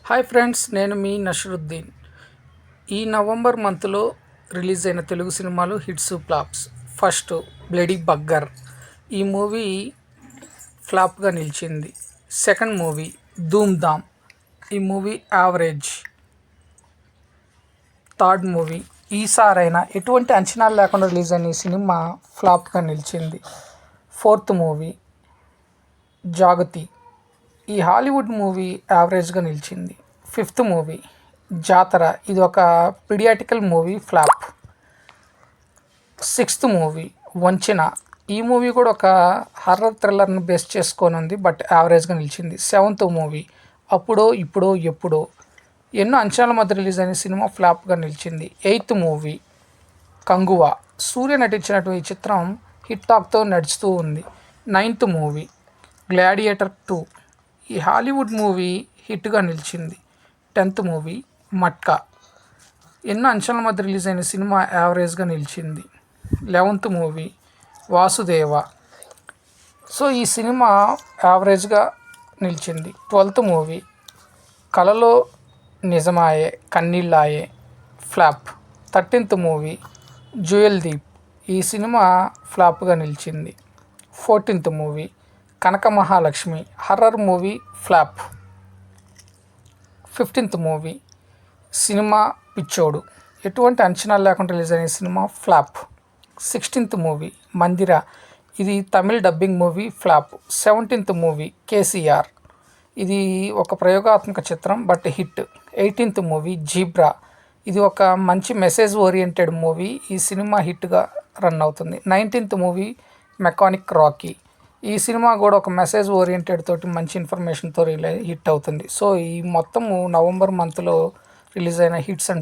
Hi friends, నేను మీ నషరుద్దీన్. ఈ November మంత్లో రిలీజ్ అయిన తెలుగు సినిమాలు హిట్స్ ఫ్లాప్స్. First bloody బగ్గర్. ఈ మూవీ ఫ్లాప్గా నిలిచింది. సెకండ్ మూవీ ధూమ్ ధామ్. ఈ మూవీ యావరేజ్. థర్డ్ మూవీ ఈసారైనా ఎటువంటి అంచనాలు లేకుండా రిలీజ్ అయిన ఈ సినిమా ఫ్లాప్గా నిలిచింది. Fourth movie Jagathi. ఈ హాలీవుడ్ మూవీ యావరేజ్గా నిలిచింది. ఫిఫ్త్ మూవీ జాతర. ఇది ఒక పీడియాటికల్ మూవీ, ఫ్లాప్. సిక్స్త్ మూవీ వంచన. ఈ మూవీ కూడా ఒక హర్రర్ థ్రిల్లర్ని బేస్ చేసుకొని ఉంది, బట్ యావరేజ్గా నిలిచింది. సెవెంత్ మూవీ అప్పుడో ఇప్పుడో ఎప్పుడో. ఎన్నో అంచనాల మధ్య రిలీజ్ అయిన సినిమా ఫ్లాప్గా నిలిచింది. Eighth movie Kanguva. సూర్య నటించినటువంటి ఈ చిత్రం హిట్ టాక్తో నడుస్తూ ఉంది. Ninth movie gladiator 2. ఈ హాలీవుడ్ మూవీ హిట్గా నిలిచింది. 10th movie matka. ఎన్నో అంచనాల మధ్య రిలీజ్ అయిన సినిమా యావరేజ్గా నిలిచింది. 11th movie Vasudeva. సో ఈ సినిమా యావరేజ్గా నిలిచింది. 12th మూవీ కలలో నిజమాయే కన్నీళ్ళాయే, flop. 13th movie jewel thief. ఈ సినిమా ఫ్లాప్గా నిలిచింది. 14th movie Kanaka Mahalakshmi, horror movie, flop. 15th movie సినిమా పిచ్చోడు. ఎటువంటి అంచనాలు లేకుండా రిలీజ్ అయిన సినిమా, ఫ్లాప్. 16th మూవీ మందిర. ఇది Tamil dubbing movie, flop. 17th movie KCR. ఇది ఒక ప్రయోగాత్మక చిత్రం, but hit. 18th movie zebra. ఇది ఒక మంచి మెసేజ్ ఓరియంటెడ్ మూవీ. ఈ సినిమా హిట్గా రన్ అవుతుంది. 19th movie mechanic Rocky. ఈ సినిమా కూడా ఒక మెసేజ్ ఓరియంటెడ్ తోటి మంచి ఇన్ఫర్మేషన్తో హిట్ అవుతుంది. సో ఈ మొత్తము నవంబర్ మంత్లో రిలీజ్ అయిన హిట్స్ అండ్